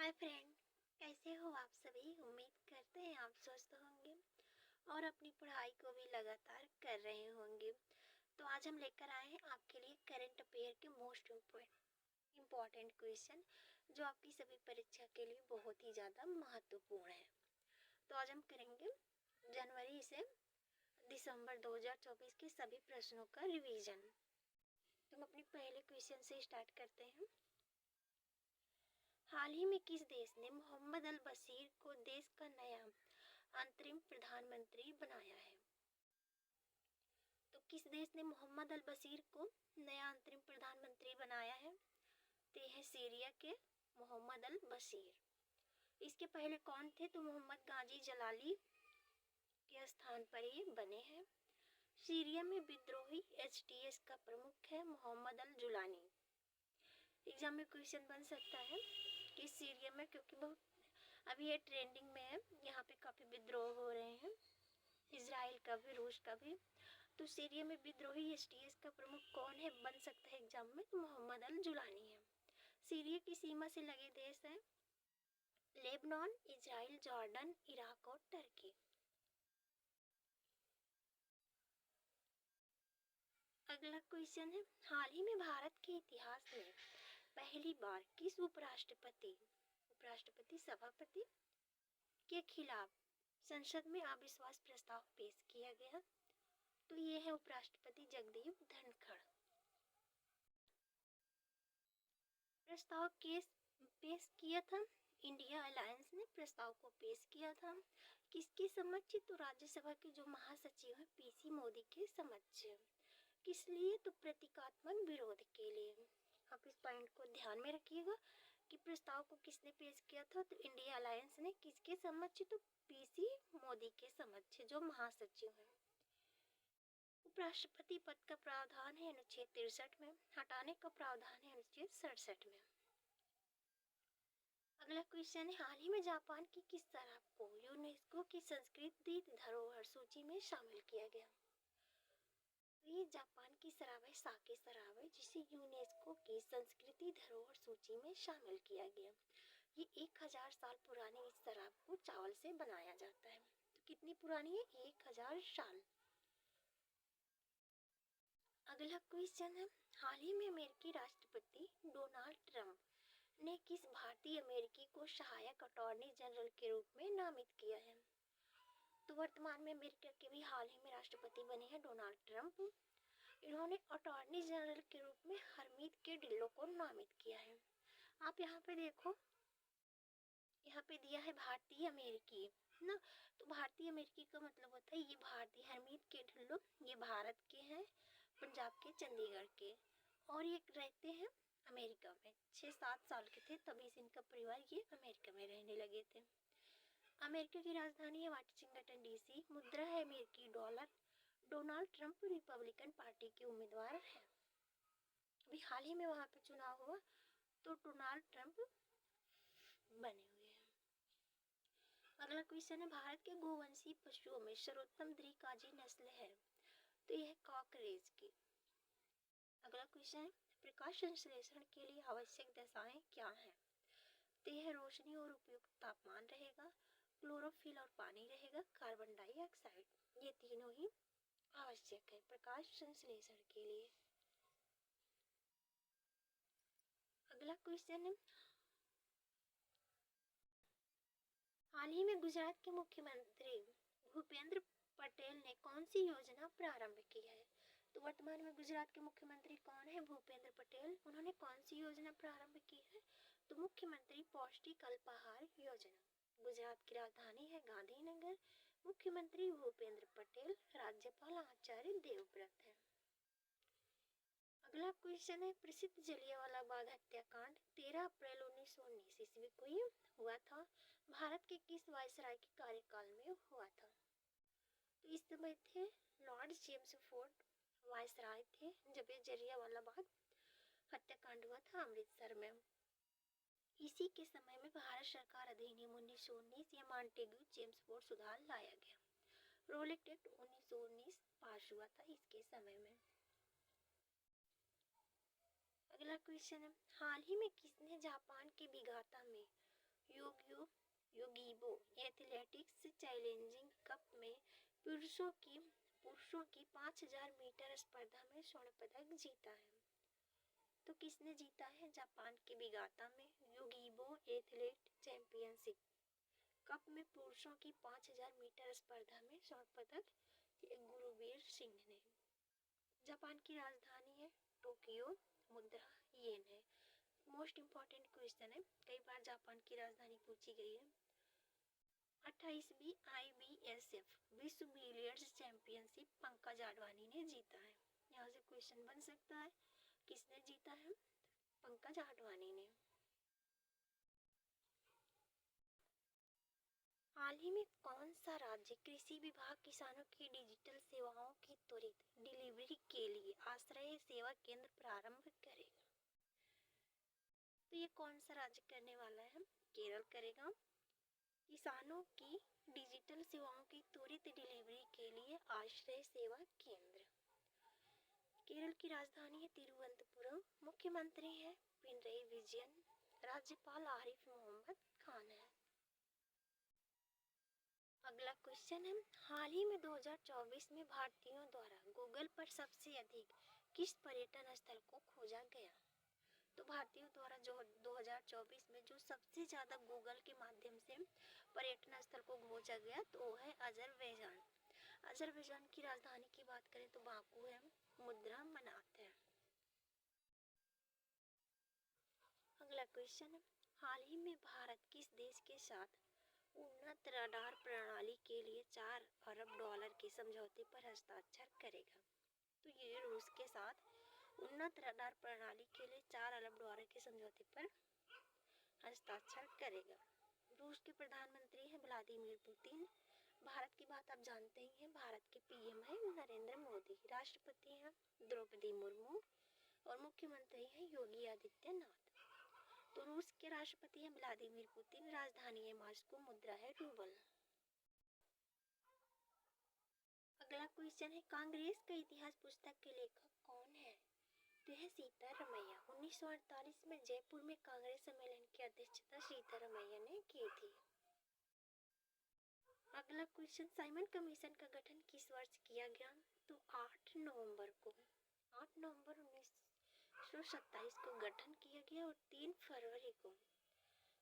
Hi friend, कैसे हो आप सभी। उम्मीद करते हैं आप स्वस्थ होंगे और अपनी पढ़ाई को भी लगातार कर रहे होंगे। तो आज हम लेकर आए हैं आपके लिए करंट अफेयर के मोस्ट इम्पॉर्टेंट क्वेश्चन जो आपकी सभी परीक्षा के लिए बहुत ही ज़्यादा महत्वपूर्ण है। तो आज हम करेंगे जनवरी से दिसंबर 2024 के सभी प्रश्नों का रिवीजन। तो हम अपने पहले क्वेश्चन से स्टार्ट करते हैं। हाल ही में किस देश ने मोहम्मद अल बशीर को देश का नया अंतरिम प्रधानमंत्री बनाया है? तो किस देश ने मोहम्मद अल बशीर को नया अंतरिम प्रधानमंत्री बनाया है? तो यह है सीरिया के मोहम्मद अल बशीर। इसके पहले कौन थे? तो मोहम्मद गाजी जलाली के स्थान पर ये बने हैं। सीरिया में विद्रोही HTS का प्रमुख है मोहम्मद अल जुलानी। एग्जाम में क्वेश्चन बन सकता है कि सीरिया में, क्योंकि बहुत अभी ये ट्रेंडिंग में है, यहाँ पे काफ़ी विद्रोह हो रहे हैं, इजराइल का भी रूस का भी। तो सीरिया में विद्रोही HTS का प्रमुख कौन है बन सकता है एग्जाम में? तो मोहम्मद अल जुलानी है। सीरिया की सीमा से लगे देश हैं लेबनान, इजराइल, जॉर्डन, इराक और टर्की। अगला क्वेश्चन है, हाल ही में भारत के इतिहास में पहली बार किस उपराष्ट्रपति सभापति के खिलाफ संसद में अविश्वास प्रस्ताव पेश किया गया? तो ये है उपराष्ट्रपति जगदीप धनखड़। प्रस्ताव पेश किया था इंडिया अलायंस ने प्रस्ताव को पेश किया था। किसके समक्ष? तो राज्यसभा के जो महासचिव हैं PC मोदी के समक्ष। किस लिए? तो प्रतीकात्मक विरोध के लिए। आप इस पॉइंट को ध्यान में रखिएगा कि प्रस्ताव को किसने पेश किया था? तो इंडिया अलायंस ने। किसके समक्ष? तो PC मोदी के समक्ष जो महासचिव हैं। उपराष्ट्रपति पद का प्रावधान है अनुच्छेद 63 में, हटाने का प्रावधान है अनुच्छेद 67 में। अगला क्वेश्चन है, हाल ही में जापान की किस शराब को यूनेस्को की सांस्कृतिक धरोहर सूची में शामिल किया गया? ये जापान की शराब है, साके शराब है, जिसे यूनेस्को की संस्कृति धरोहर सूची में शामिल किया गया। ये 1000 साल पुरानी इस शराब को चावल से बनाया जाता है। तो कितनी पुरानी है? 1000 साल। अगला क्वेश्चन है, हाल ही में अमेरिकी राष्ट्रपति डोनाल्ड ट्रंप ने किस भारतीय अमेरिकी को सहायक अटॉर्नी जनरल के रूप में नामित किया है? तो वर्तमान में अमेरिका के भी हाल ही में राष्ट्रपति बने हैं डोनाल्ड ट्रंप। इन्होंने अटॉर्नी जनरल के रूप में हरमीत के डिल्लो को नामित किया है। आप यहाँ पे देखो, यहाँ पे दिया है भारतीय अमेरिकी ना, तो भारतीय अमेरिकी का मतलब होता है ये भारतीय। हरमीत के ढिल्लो ये भारत के हैं, पंजाब के चंडीगढ़ के, और ये रहते हैं अमेरिका में। 6-7 साल के थे तभी से इनका परिवार ये अमेरिका में रहने लगे थे। अमेरिका की राजधानी है वाशिंगटन DC। मुद्रा है अमेरिकी dollar. Donald Trump Republican party के उम्मीदवार हैं। अभी हाल ही में वहाँ पे चुनाव हुआ तो डोनाल्ड ट्रंप बने हुए हैं। अगला क्वेश्चन है, भारत के गोवंशी पशुओं में सर्वोत्तम द्विकाजी नस्ल है? तो यह कॉकरेज की। अगला क्वेश्चन है, प्रकाश संश्लेषण के लिए आवश्यक दशाएं क्या हैं? तो यह रोशनी और उपयुक्त तापमान रहेगा, क्लोरोफिल और पानी रहेगा, कार्बन डाइऑक्साइड, ये तीनों ही आवश्यक है प्रकाश संश्लेषण के लिए। अगला क्वेश्चन है, हाल ही में गुजरात के मुख्यमंत्री भूपेंद्र पटेल ने कौन सी योजना प्रारंभ की है? तो वर्तमान में गुजरात के मुख्यमंत्री कौन है? भूपेंद्र पटेल। उन्होंने कौन सी योजना प्रारंभ की है? तो मुख्यमंत्री पौष्टिक अल्पाहार योजना। गुजरात की राजधानी है गांधीनगर। मुख्यमंत्री भूपेंद्र पटेल, राज्यपाल आचार्य देवव्रत है। अगला क्वेश्चन है, प्रसिद्ध जलियांवाला बाग हत्याकांड 13 अप्रैल 1919 ईस्वी को ये हुआ था। भारत के किस वायसराय के कार्यकाल में हुआ था? तो इस समय थे लॉर्ड चेम्सफोर्ड वायसराय थे जब ये जलियांवाला बाग हत्याकांड हुआ था अमृतसर में। इसी के समय में भारत सरकार अधिनियम 1919 या मॉन्टेग्यू चेम्सफोर्ड सुधार लाया गया। रोलेट एक्ट 1919 पास हुआ था इसके समय में। अगला क्वेश्चन है, हाल ही में किसने जापान के बिगाता में योगियो योगीबो एथलेटिक्स चैलेंजिंग कप में पुरुषों की 5000 मीटर स्पर्धा में स्वर्ण पदक जीता है। तो किसने जीता है? जापान के बिगाता में योगीबो एथलेट चैंपियनशिप कप में पुरुषों की 5000 मीटर स्पर्धा में स्वर्ण पदक गुरुवीर सिंह ने। जापान की राजधानी है टोक्यो, मुद्रा येन है। मोस्ट इम्पॉर्टेंट क्वेश्चन है, कई बार जापान की राजधानी पूछी गई है। 28वीं IBSF विश्व बिलियर्ड्स चैंपियनशिप पंकज आडवाणी ने जीता है। यहाँ से क्वेश्चन बन सकता है, किसने जीता है? पंकज आडवाणी ने। हाल ही में कौन सा राज्य कृषि विभाग किसानों की डिजिटल सेवाओं की त्वरित डिलीवरी के लिए आश्रय सेवा केंद्र प्रारंभ करेगा? तो ये कौन सा राज्य करने वाला है? केरल करेगा। किसानों की डिजिटल सेवाओं की त्वरित डिलीवरी के लिए आश्रय सेवा केंद्र। केरल की राजधानी है तिरुवनंतपुरम, मुख्यमंत्री है पिनरई विजयन, राज्यपाल आरिफ मोहम्मद खान है। अगला क्वेश्चन है, हाल ही में 2024 में भारतीयों द्वारा गूगल पर सबसे अधिक किस पर्यटन स्थल को खोजा गया? तो भारतीयों द्वारा जो 2024 में जो सबसे ज़्यादा गूगल के माध्यम से पर्यटन स्थल को खोजा गया तो वो है अजरबैजान। अजरबैजान की राजधानी की बात करें तो बाकू है, मुद्रा मनात है। अगला क्वेश्चन है, हाल ही में भारत किस देश के साथ उन्नत रडार प्रणाली के लिए 4 अरब डॉलर के समझौते पर हस्ताक्षर करेगा? तो ये रूस के साथ उन्नत रडार प्रणाली के लिए 4 अरब डॉलर के समझौते पर हस्ताक्षर करेगा। रूस के प्रधानमंत्री हैं व्लादिमीर पुतिन। भारत की बात आप जानते ही हैं, भारत के पीएम हैं नरेंद्र मोदी, राष्ट्रपति हैं द्रौपदी मुर्मू और मुख्यमंत्री हैं योगी आदित्यनाथ। तो रूस के राष्ट्रपति हैं व्लादिमीर पुतिन, राजधानी है मॉस्को, मुद्रा है रूबल। अगला क्वेश्चन है, कांग्रेस का इतिहास पुस्तक के लेखक कौन है? तो है सीतारमैया। 1948 में जयपुर में कांग्रेस सम्मेलन की अध्यक्षता सीतारमैया ने की थी। अगला क्वेश्चन, साइमन कमीशन का गठन किस वर्ष किया गया? तो 8 नवंबर को 8 नवंबर 1927 को गठन किया गया और 3 फरवरी को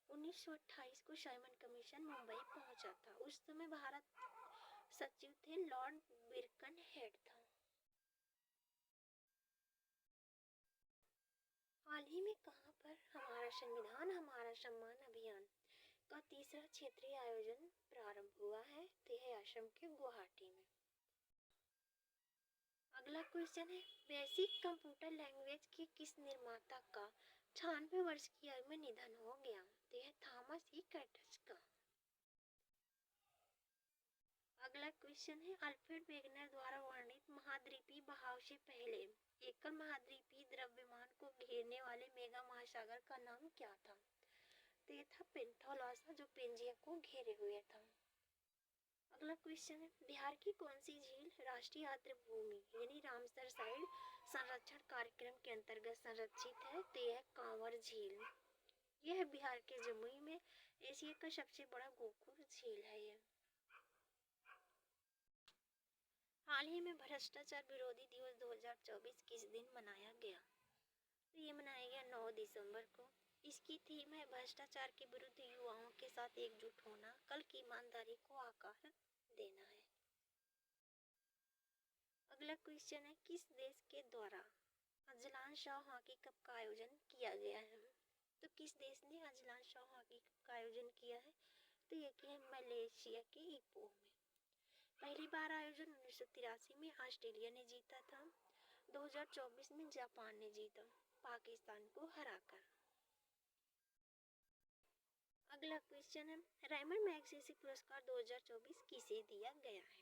1928 को साइमन कमीशन मुंबई पहुंचा था। उस समय भारत सचिव थे लॉर्ड बिरकनहेड था। हाल ही में कहां पर हमारा संविधान हमारा सम्मान अभियान का तीसरा क्षेत्रीय आयोजन प्रारंभ हुआ है? तो यह असम के गुवाहाटी में। अगला क्वेश्चन है, बेसिक कंप्यूटर लैंग्वेज के किस निर्माता का 96 वर्ष की आयु में निधन हो गया? तो यह थॉमस ई कर्टस का। अगला क्वेश्चन है, अल्फ्रेड वेगनर द्वारा वर्णित महाद्वीपीय बहाव से पहले एकल महाद्वीपीय द्रव्यमान को घेरने वाले मेगा महासागर का नाम क्या था? तो यह था पेंथोलॉसा, जो पेंजिया को घेरे हुए था। अगला क्वेश्चन है, बिहार की कौन सी झील राष्ट्रीय आर्द्र भूमि यानी रामसर साइट संरक्षण कार्यक्रम के अंतर्गत संरक्षित है? तो यह कांवर झील। यह बिहार के जमुई में एशिया का सबसे बड़ा गोखुर झील है। यह हाल ही में भ्रष्टाचार विरोधी दिवस 2024 किस दिन मनाया गया? तो ये मनाया गया 9 दिसंबर को। इसकी थीम है भ्रष्टाचार के विरुद्ध युवाओं के साथ एकजुट होना, कल की ईमानदारी को आकार देना है। अगला क्वेश्चन है, किस देश के द्वारा अजलान शाह हॉकी कप का आयोजन किया गया है? तो किस देश ने अजलान शाह हॉकी कप का आयोजन किया है? तो ये किया है मलेशिया के इपोह में। पहली बार आयोजन 1983 में ऑस्ट्रेलिया ने जीता था। 2024 में जापान ने जीता पाकिस्तान को हराकर। अगला क्वेश्चन है, रेमंड मैगसेसे पुरस्कार 2024 किसे दिया गया है?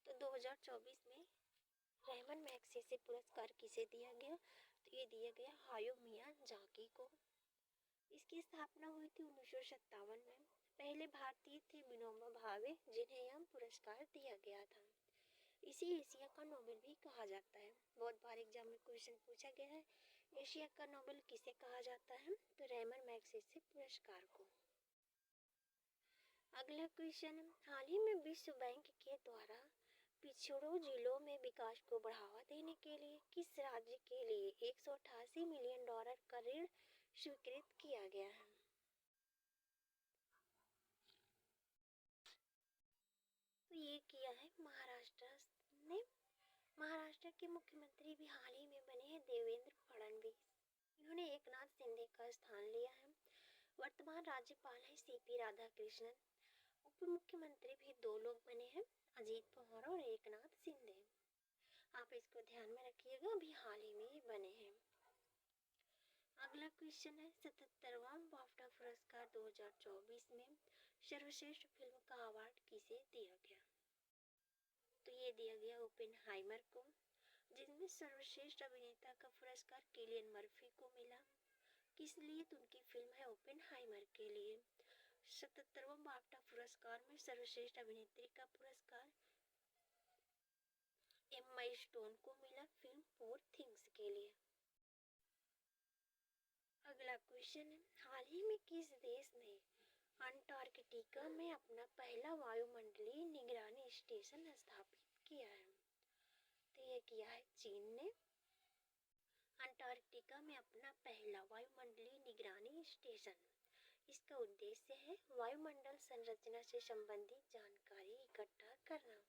तो 2024 में रेमंड मैगसेसे पुरस्कार किसे दिया गया? तो ये दिया गया हायो मियाजाकी को। इसकी स्थापना हुई थी 1957 में। पहले भारतीय थे विनोबा भावे, जिन्हें यह पुरस्कार दिया गया था। इसे एशिया का नोबेल भी कहा जाता है। बहुत बार एग्जाम में क्वेश्चन पूछा गया है, एशिया का नोबेल किसे कहा जाता है? तो रेमन मैग्सेसे पुरस्कार को। अगला क्वेश्चन है, हाल ही में विश्व बैंक के द्वारा पिछड़ों जिलों में विकास को बढ़ावा देने के लिए किस राज्य के लिए $188 मिलियन का ऋण स्वीकृत किया गया है? तो ये किया है महाराष्ट्र ने। महाराष्ट्र के मुख्यमंत्री भी हाल ही में बने हैं देवेंद्र फडणवीस। इन्होंने एकनाथ शिंदे का स्थान लिया है। वर्तमान राज्यपाल है सीपी राधाकृष्णन। उप मुख्यमंत्री भी दो लोग बने हैं, अजीत पवार और एकनाथ शिंदे। आप इसको ध्यान में रखिएगा, अभी हाल ही में बने हैं। अगला क्वेश्चन है, 77वां बाफ्टा पुरस्कार 2024 में सर्वश्रेष्ठ फिल्म का अवार्ड किसे दिया गया? तो ये दिया गया ओपेनहाइमर को, जिसमें सर्वश्रेष्ठ अभिनेता का पुरस्कार किलियन मर्फी को मिला। किस लिए? तो उनकी फिल्म है ओपेनहाइमर के लिए। 77वां बाफ्टा पुरस्कार में सर्वश्रेष्ठ अभिनेत्री का पुरस्कार एम्मा स्टोन को मिला फिल्म पुअर थिंग्स के लिए। अगला क्वेश्चन है, हाल ही में किस देश ने अंटार्कटिका में अपना पहला वायुमंडलीय निगरानी स्टेशन स्थापित किया है? तो ये किया है चीन ने। अंटार्कटिका में अपना पहला वायुमंडलीय निगरानी स्टेशन। इसका उद्देश्य है वायुमंडल संरचना से संबंधित जानकारी इकट्ठा करना।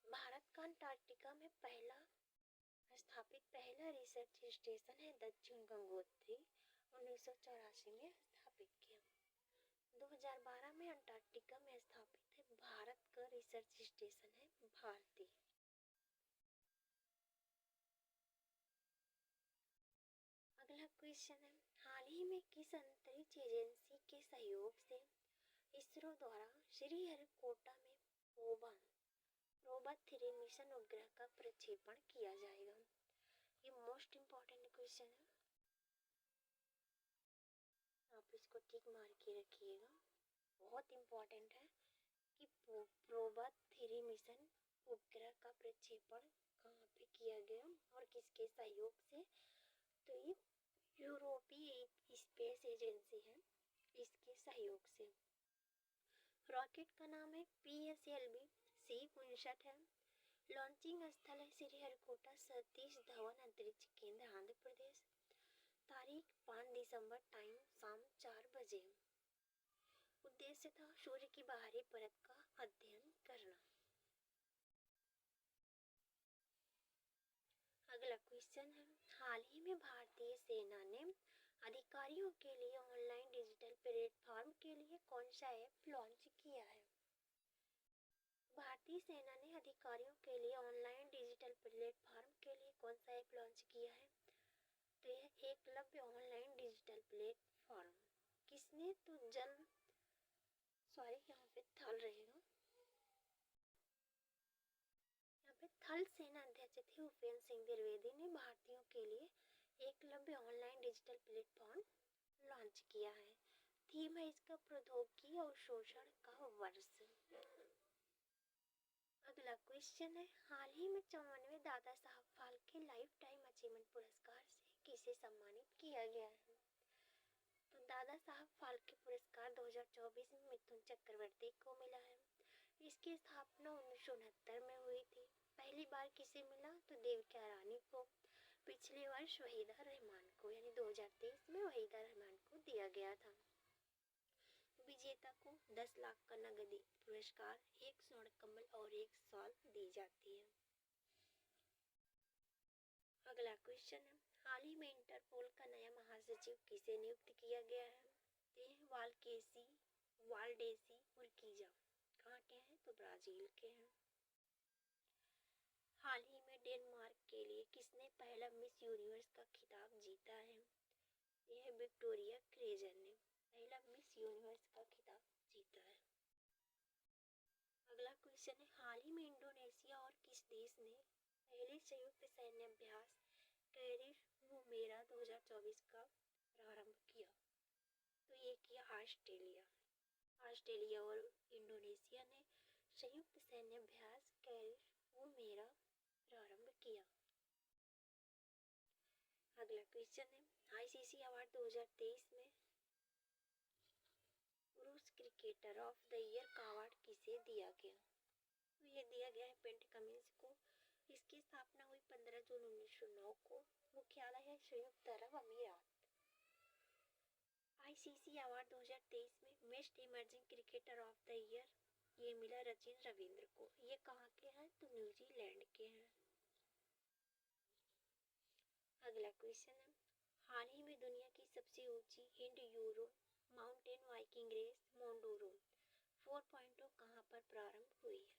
भारत का अंटार्कटिका में स्थापित पहला रिसर्च स्टेशन है दक्षिण गंगोत्री, 1984 में स्थापित किया। 2012 में अंटार्कटिका में स्थापित है भारत का रिसर्च स्टेशन है भारती। अगला क्वेश्चन है, हाल ही में किस अंतरिक्ष एजेंसी के सहयोग से इसरो द्वारा श्रीहरिकोटा में प्रोबा 3 मिशन उपग्रह का प्रक्षेपण किया जाएगा? ये मोस्ट इम्पोर्टेंट क्वेश्चन है, आप इसको टिक मार के रखिएगा। बहुत इम्पोर्टेंट है कि प्रोबा 3 मिशन उपग्रह का प्रक्षेपण कहाँ पे किया गया और किसके सहयोग से? तो ये यूरोपीय स्पेस एजेंसी है, इसके सहयोग से। रॉकेट का नाम है PSLV C-59 है। लॉन्चिंग स्थल है श्रीहरिकोटा सतीश धवन अंतरिक्ष केंद्र, आंध्र प्रदेश। तारीख 5 दिसंबर, टाइम शाम 4 बजे। उद्देश्य था सूर्य की बाहरी परत का अध्ययन करना। अगला क्वेश्चन है, हाल ही में भारतीय सेना ने अधिकारियों के लिए ऑनलाइन डिजिटल प्लेटफॉर्म के लिए कौन सा ऐप लॉन्च किया है? भारतीय सेना ने अधिकारियों के लिए ऑनलाइन डिजिटल प्लेटफॉर्म के लिए कौन सा ऐप लॉन्च किया है? तो यह एकलव्य ऑनलाइन डिजिटल प्लेटफॉर्म। किसने? तो यहाँ पे थल रहेगा, यहाँ पे थल सेना अध्यक्ष थे उपेंद्र सिंह द्विवेदी ने भारतीयों के लिए Eklavya online digital platform launch किया है। थीम है इसका प्रौद्योगिकी और शोषण का वर्ष। अगला क्वेश्चन है, हाल ही में 54वें Dada Saheb Phalke life time achievement पुरस्कार से किसे सम्मानित किया गया है? तो दादा साहब फाल्के पुरस्कार 2024 में मिथुन चक्रवर्ती को मिला है। इसकी स्थापना 1969 में हुई थी। पहली बार किसे मिला? तो देविका रानी को। पिछले वर्ष वहीदा रहमान को, यानी 2023 में वहीदा रहमान को दिया गया था। विजेता को 10 लाख का नगदी पुरस्कार, 1 स्वर्ण कमल और 1 शॉल दी जाती है। अगला क्वेश्चन है, हाल ही में इंटरपोल का नया महासचिव किसे नियुक्त किया गया है? वालडेसी उर्किजा। कहाँ के हैं? तो ब्राजील के हैं। हाल ही में डेनमार्क के लिए किसने पहला मिस यूनिवर्स का खिताब जीता है? यह विक्टोरिया क्रेजर ने पहला मिस यूनिवर्स का खिताब जीता है। अगला क्वेश्चन है, हाल ही में इंडोनेशिया और किस देश ने पहले संयुक्त सैन्य अभ्यास कैरिफ वुमेरा 2024 का प्रारंभ किया? तो ये किया ऑस्ट्रेलिया और इंडोनेशिया ने संयुक्त सैन्य अभ्यास कैरिफ वुमेरा प्रारंभ किया। क्वेश्चन है, आईसीसी अवार्ड 2023 में रूस क्रिकेटर ऑफ द ईयर का अवार्ड किसे दिया गया? तो ये दिया गया है पेट कमिंस को। इसकी स्थापना हुई 15 जून 1909 को। मुख्यालय है संयुक्त अरब अमीरात। आईसीसी अवार्ड 2023 में best emerging cricketer of the year ये मिला सचिन रविंद्र को। ये कहाँ के हैं? तो न्यूजीलैंड के हैं। अगला क्वेश्चन है, हाल ही में दुनिया की सबसे ऊंची enduro mountain biking race मोंडोरो 4.0 कहाँ पर प्रारंभ हुई है?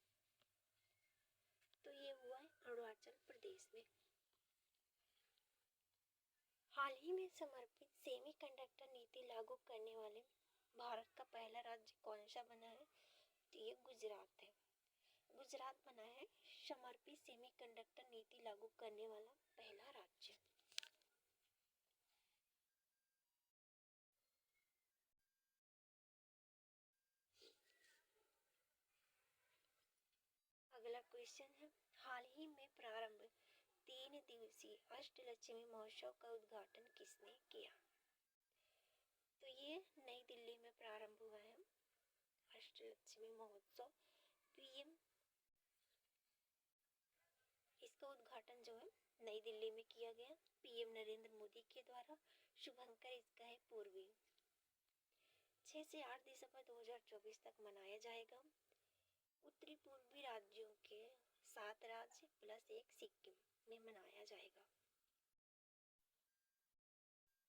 तो ये हुआ है अरुणाचल प्रदेश में। हाल ही में समर्पित सेमीकंडक्टर नीति लागू करने वाले भारत का पहला राज्य कौन सा बना है? तो ये गुजरात है। गुजरात बना है समर्पित सेमीकंडक्टर नीति लागू करने वाला पहला राज्य। अगला क्वेश्चन है, हाल ही में प्रारंभ 3 दिवसीय अष्टलक्ष्मी महोत्सव का उद्घाटन किसने किया? तो ये नई दिल्ली में प्रारंभ हुआ है अष्टलक्ष्मी महोत्सव। पीएम इसका उद्घाटन जो है नई दिल्ली में किया गया पीएम नरेंद्र मोदी के द्वारा। शुभंकर इसका है पूर्वी। 6 से 8 दिसंबर 2024 तक मनाया जाएगा। उत्तरी पूर्वी राज्यों के 7 राज्य प्लस 1 सिक्किम में मनाया जाएगा।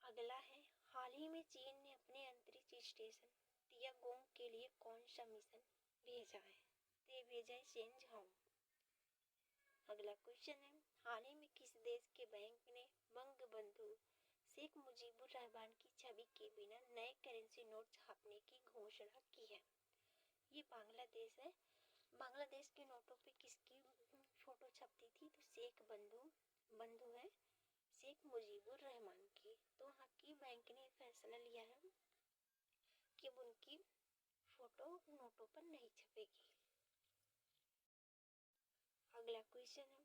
अगला है, हाल ही में चीन ने अपने अंतरिक्ष स्टेशन तियागोंग के लिए कौन सा मिशन भेजा है? तो ये भेजा है शेंझाओ। अगला क्वेश्चन है, हाल ही में किस देश के बैंक ने बंगबंधु शेख मुजीबुर रहमान की छवि के बिना नए करेंसी नोट छापने की घोषणा की है? ये बांग्लादेश है। बांग्लादेश के नोटों पे किसकी फोटो छपती थी? तो शेख बंधु है शेख मुजीबुर रहमान की। तो वहाँ की बैंक ने फैसला लिया है कि उनकी फोटो नोटों पर नहीं छपेगी। अगला क्वेश्चन है,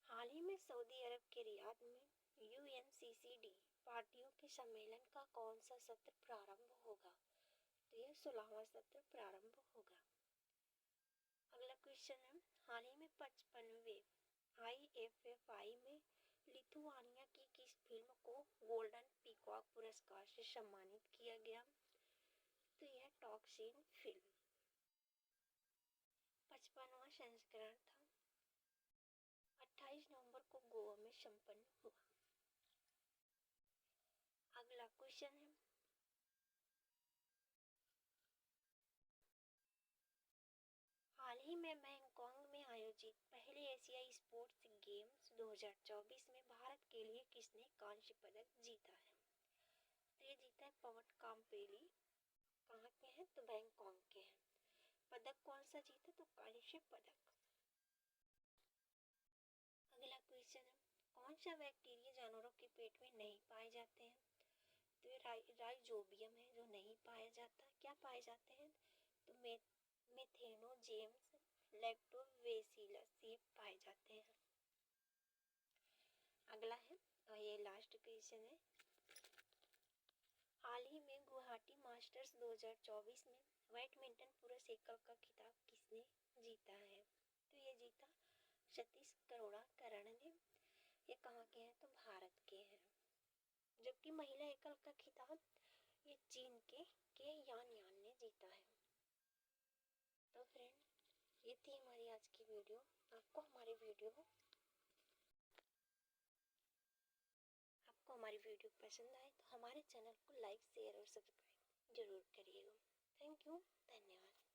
हाल ही में सऊदी अरब के रियाद में यूएनसीसीडी पार्टियों के सम्मेलन का कौन सा सत्र प्रारंभ होगा? तो यह 16वां सत्र प्रारंभ होगा। अगला क्वेश्चन है, हाल ही में 55वें IFFI में लिथुआनिया की किस फिल्म को गोल्डन पीकॉक पुरस्कार से सम्मानित किया गया? तो यह टॉक्सिन फिल्म 55वां संस्करण था। 28 नवंबर को गोवा में संपन्न हुआ। अगला क्वेश्चन है, हाल ही में बैंकॉक में आयोजित पहले एशियाई स्पोर्ट्स गेम्स 2024 में भारत के लिए किसने कांस्य पदक जीता है? तो ये जीता है पवन कामपेली। कहाँ के हैं? तो बैंकॉक के हैं। पदक कौन सा जीता? तो कांस्य पदक। अगला क्वेश्चन है, कौन सा बैक्टीरिया जानवरों के पेट में नहीं पाए जाते हैं? तो ये राइजोबियम है जो नहीं पाया जाता। क्या पाए जाते हैं? तो मेथेनोजेम्स लैक्टोबैसिलस ये पाए जाते हैं। अगला है, और ये लास्ट क्वेश्चन है, हाल ही में गुवाहाटी मास्टर्स 2024 में बैडमिंटन पुरुष एकल का खिताब किसने जीता है? तो ये जीता सतीश करण ने। ये कहाँ के हैं? तो भारत के हैं। जबकि महिला एकल का खिताब ये चीन के यान ने जीता है। तो फ्रेंड, ये थी हमारी आज की वीडियो। आपको हमारी वीडियो पसंद आए तो हमारे चैनल को लाइक शेयर और सब्सक्राइब जरूर करिएगा। थैंक यू, धन्यवाद।